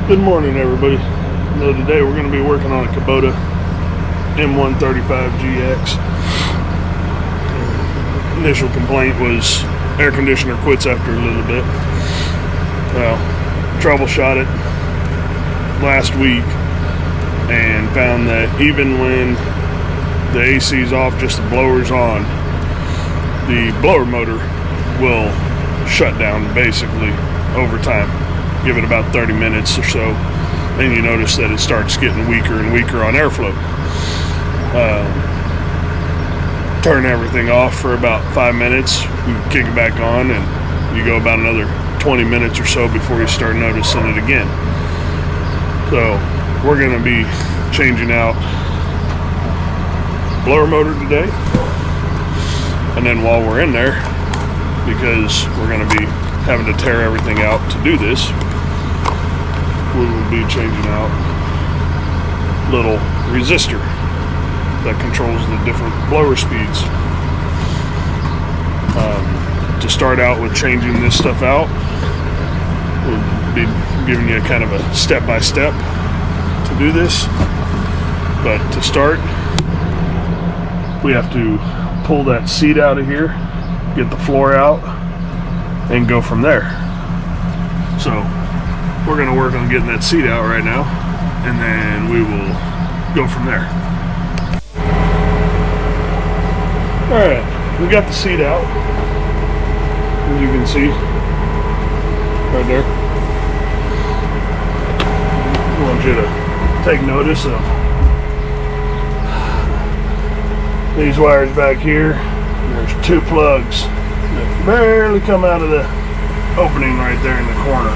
Good morning, everybody. So today we're going to be working on a Kubota M135GX. Initial complaint was air conditioner quits after a little bit. Well, troubleshot it last week and found that even when the AC is off, just the blower's on, the blower motor will shut down basically over time. Give it about 30 minutes or so, and you notice that it starts getting weaker and weaker on airflow. Turn everything off for about 5 minutes, you kick it back on, and you go about another 20 minutes or so before you start noticing it again. So we're going to be changing out blower motor today, and then while we're in there, because we're going to be having to tear everything out to do this, we will be changing out little resistor that controls the different blower speeds. To start out with changing this stuff out, we'll be giving you kind of a step-by-step to do this. But to start, we have to pull that seat out of here, get the floor out, and go from there. So we're going to work on getting that seat out right now, and then we will go from there. Alright, we got the seat out, as you can see right there. I want you to take notice of these wires back here. There's two plugs that barely come out of the opening right there in the corner.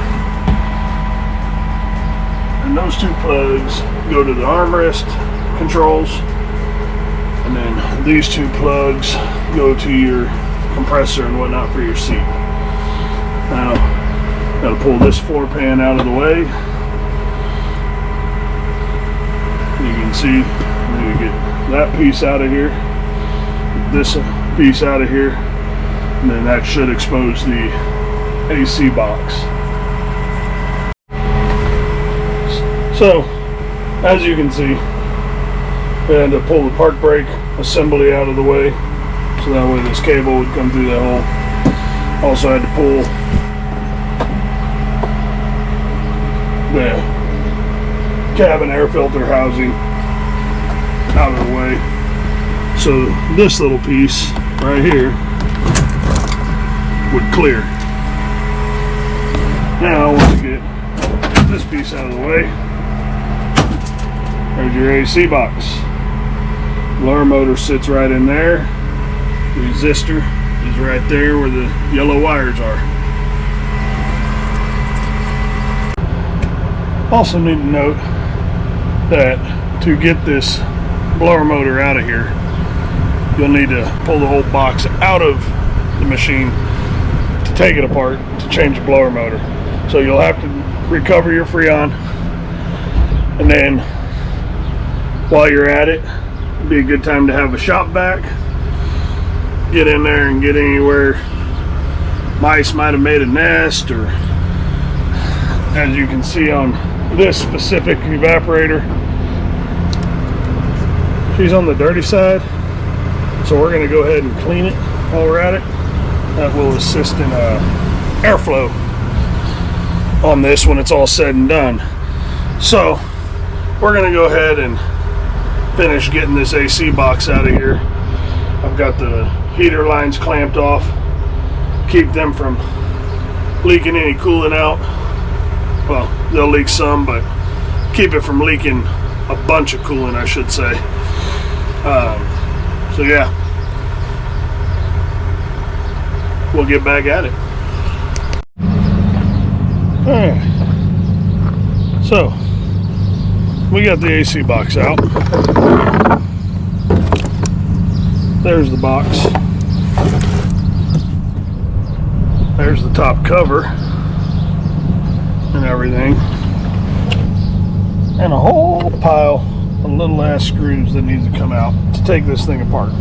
And those two plugs go to the armrest controls, and then these two plugs go to your compressor and whatnot for your seat. Now, gotta pull this floor pan out of the way. You can see, I'm gonna get that piece out of here, this piece out of here, and then that should expose the AC box. So, as you can see, I had to pull the park brake assembly out of the way, so that way this cable would come through that hole. Also had to pull the cabin air filter housing out of the way. So this little piece right here would clear. Now once you get this piece out of the way, there's your AC box. Blower motor sits right in there. Resistor is right there where the yellow wires are. Also need to note that to get this blower motor out of here, you'll need to pull the whole box out of the machine to take it apart to change the blower motor. So you'll have to recover your Freon, and then while you're at it, it'd be a good time to have a shop vac. Get in there and get anywhere mice might have made a nest, or as you can see on this specific evaporator, she's on the dirty side. So we're going to go ahead and clean it while we're at it. That will assist in airflow on this when it's all said and done. So we're going to go ahead and finish getting this AC box out of here. I've got the heater lines clamped off, keep them from leaking any coolant out. Well, they'll leak some, but keep it from leaking a bunch of coolant, I should say. So yeah, we'll get back at it. Alright, so we got the AC box out. There's the box. There's the top cover and everything, and a whole pile of little ass screws that need to come out to take this thing apart.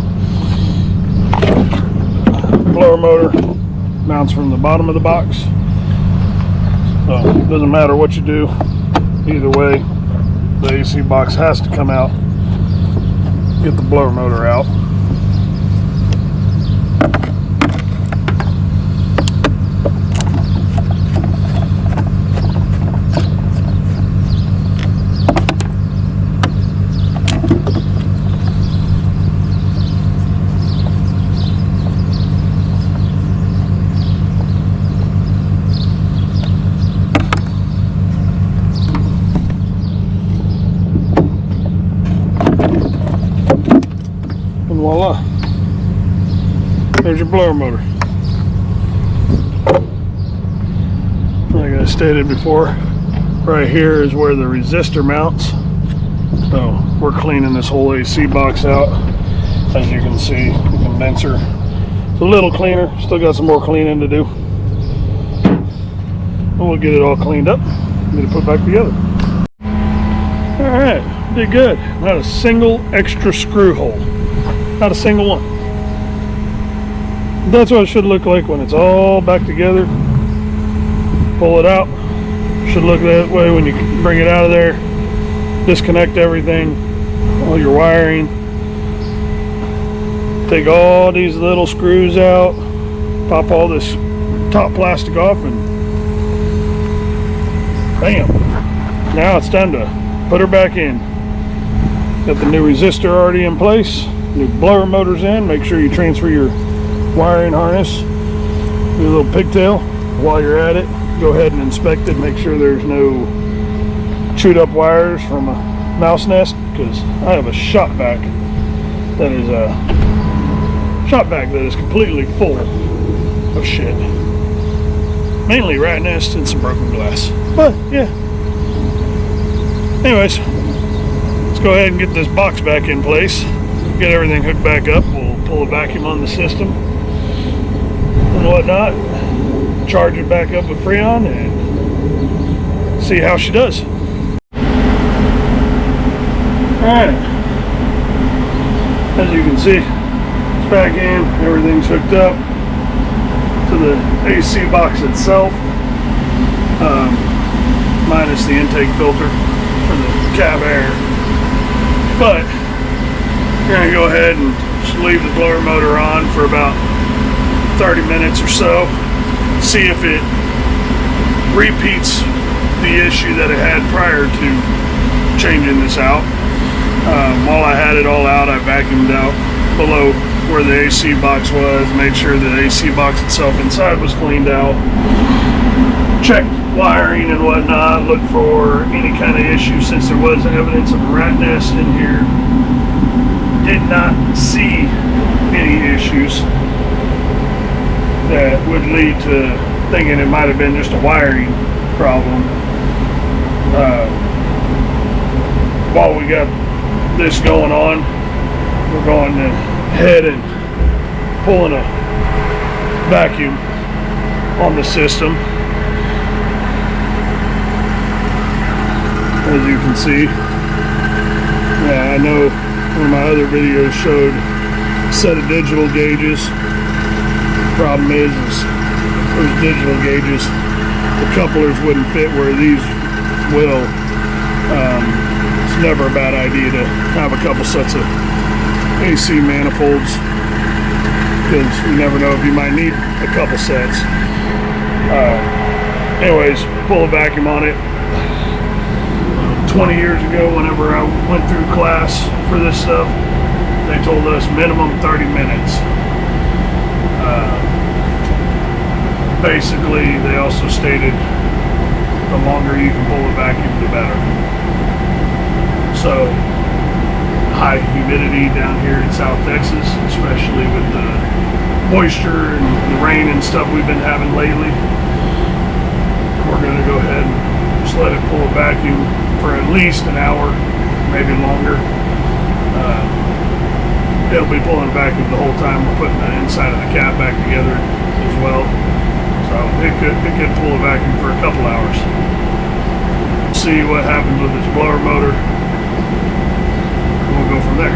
Blower motor mounts from the bottom of the box, so it doesn't matter what you do, either way, the AC box has to come out. Get the blower motor out. And voila, there's your blower motor. Like I stated before, right here is where the resistor mounts. So we're cleaning this whole AC box out. As you can see, the condenser is a little cleaner, still got some more cleaning to do. But we'll get it all cleaned up, get it put back together. Alright, did good. Not a single extra screw hole. Not a single one. That's what it should look like when it's all back together. Pull it out. Should look that way when you bring it out of there. Disconnect everything, all your wiring. Take all these little screws out. Pop all this top plastic off and bam. Now it's time to put her back in. Got the new resistor already in place. New blower motors in. Make sure you transfer your wiring harness. Do a little pigtail. While you're at it, go ahead and inspect it. Make sure there's no chewed up wires from a mouse nest, because I have a shop vac that is completely full of shit. Mainly rat nests and some broken glass. But yeah. Anyways, let's go ahead and get this box back in place. Get everything hooked back up. We'll pull a vacuum on the system and whatnot. Charge it back up with Freon and see how she does. Alright. As you can see, it's back in. Everything's hooked up to the AC box itself. Minus the intake filter for the cab air. But we're going to go ahead and just leave the blower motor on for about 30 minutes or so. See if it repeats the issue that it had prior to changing this out. While I had it all out, I vacuumed out below where the AC box was, made sure the AC box itself inside was cleaned out, checked wiring and whatnot, looked for any kind of issue since there was evidence of a rat nest in here. Did not see any issues that would lead to thinking it might have been just a wiring problem. While we got this going on, we're going ahead and pulling a vacuum on the system. As you can see, I know one of my other videos showed a set of digital gauges. The problem is those digital gauges, the couplers wouldn't fit where these will. It's never a bad idea to have a couple sets of AC manifolds, because you never know if you might need a couple sets. Anyways, pull a vacuum on it. 20 years ago, whenever I went through class for this stuff, they told us minimum 30 minutes. Basically, they also stated the longer you can pull the vacuum, the better. So, high humidity down here in South Texas, especially with the moisture and the rain and stuff we've been having lately, we're going to go ahead and just let it pull a vacuum for at least an hour, maybe longer. It'll be pulling a vacuum the whole time. We're putting the inside of the cap back together as well. So it could pull a vacuum for a couple hours. See what happens with this blower motor. We'll go from there.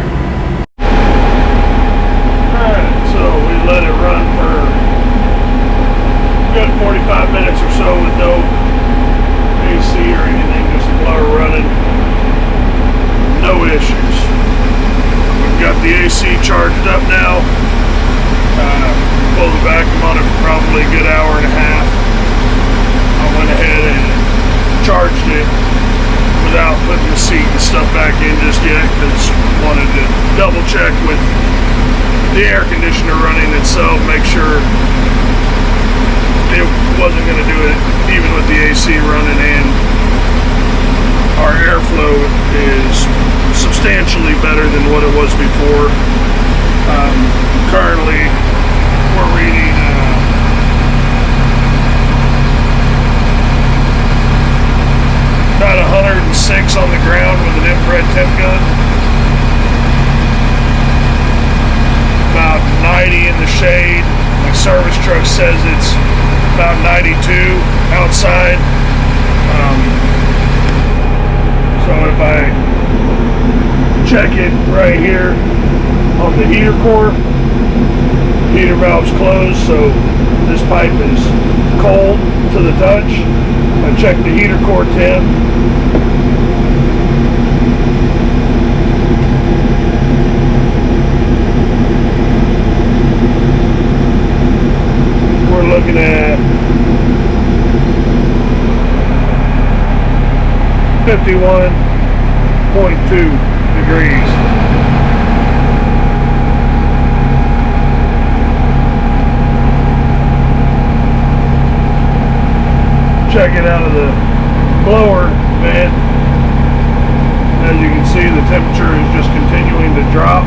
Alright, so we let it run for a good 45 minutes or so with no AC or anything, just the blower back in just yet because wanted to double check with the air conditioner running itself, make sure it wasn't going to do it even with the AC running, and our airflow is substantially better than what it was before. Currently we're reading about 106 on the ground with an infrared temp gun, about 90 in the shade. My service truck says it's about 92 outside. So if I check it right here on the heater core, heater valve's closed, so this pipe is cold to the touch. I check the heater core temp. We're looking at 51.2 degrees. Check it out of the blower vent. As you can see, the temperature is just continuing to drop.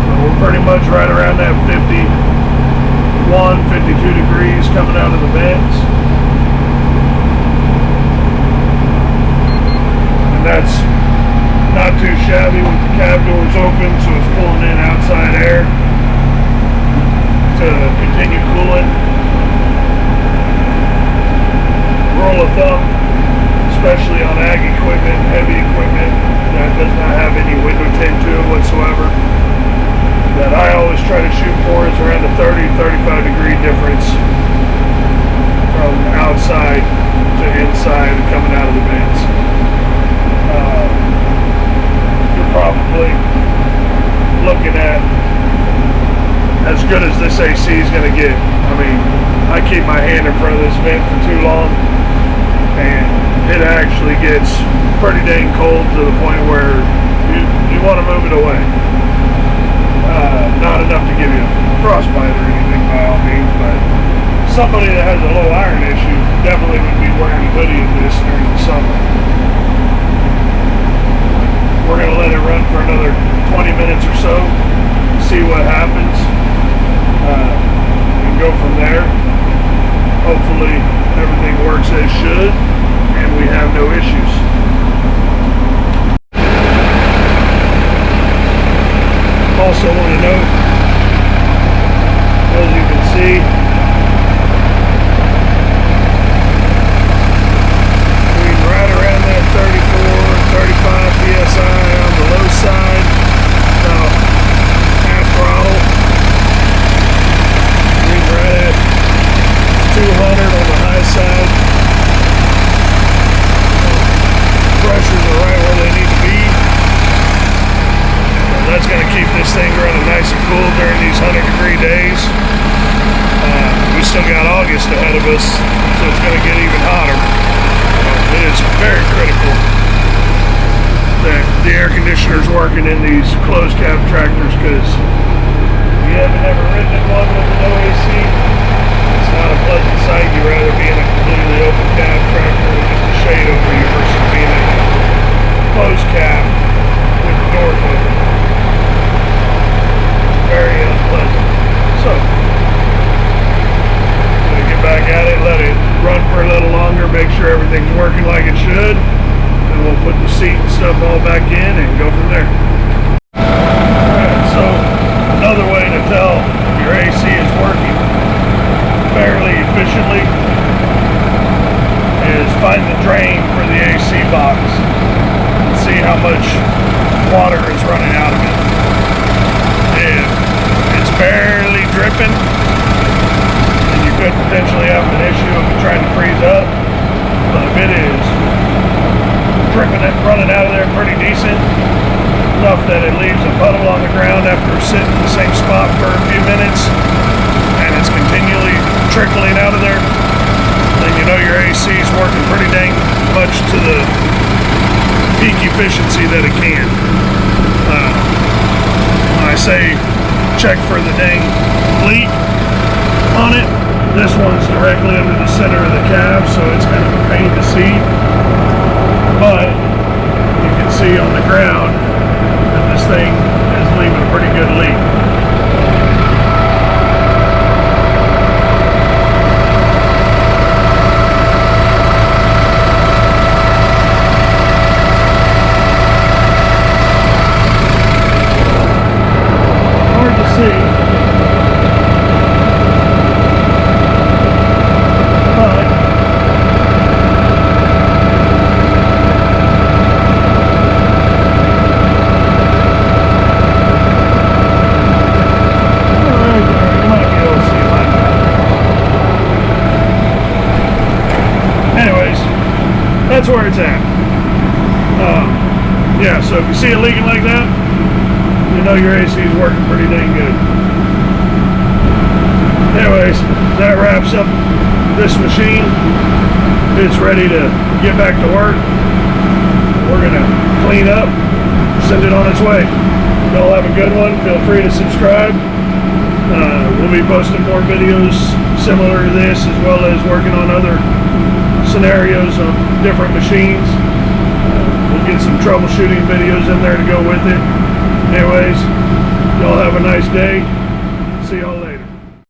So we're pretty much right around that 52 degrees coming out of the vents. And that's not too shabby with the cab doors open, so it's pulling in outside air to continue cooling. Rule of thumb, especially on ag equipment, heavy equipment that does not have any window tint to it whatsoever, that I always try to shoot for is around a 30-35 degree difference from outside to inside coming out of the vents. You're probably looking at as good as this AC is going to get. I mean, I keep my hand in front of this vent for too long, and it actually gets pretty dang cold to the point where you want to move it away. Not enough to give you frostbite or anything by all means, but somebody that has a low iron issue definitely would be wearing a hoodie in this during the summer. We're going to let it run for another 20 minutes or so, see what happens, and go from there. Hopefully everything works as should and we have no issues. Also want to note, as you can see, we're right around that 34-35 psi on the low side, about half throttle. We're right at 200 on the high side. Pressures are right where they need to be. That's going to keep this thing running nice and cool during these 100-degree days. We still got August ahead of us, so it's going to get even hotter. It is very critical that the air conditioner is working in these closed cab tractors, because if you haven't ever ridden in one with no AC, it's not a pleasant sight. You'd rather be in a completely open cab tractor with just a shade over you versus being in a closed cab with the doors open. Very unpleasant. So, I'm going to get back at it, let it run for a little longer, make sure everything's working like it should, and we'll put the seat and stuff all back in and go from there. Alright, so another way to tell if your AC is working fairly efficiently is find the drain for the AC box and see how much water is running out of it. If it's barely dripping, then you could potentially have an issue of it trying to freeze up. But if it is dripping it, running out of there pretty decent, enough that it leaves a puddle on the ground after sitting in the same spot for a few minutes, and it's continually trickling AC's working pretty dang much to the peak efficiency that it can. When I say check for the dang leak on it, this one's directly under the center of the cab, so it's kind of a pain to see. But you can see on the ground that this thing is leaving a pretty good leak. Hard to see. That's where it's at. Yeah, so if you see it leaking like that, you know your AC is working pretty dang good. Anyways, that wraps up this machine. It's ready to get back to work. We're gonna clean up, send it on its way. Y'all have a good one. Feel free to subscribe. We'll be posting more videos similar to this, as well as working on other scenarios of different machines. We'll get some troubleshooting videos in there to go with it. Anyways, y'all have a nice day.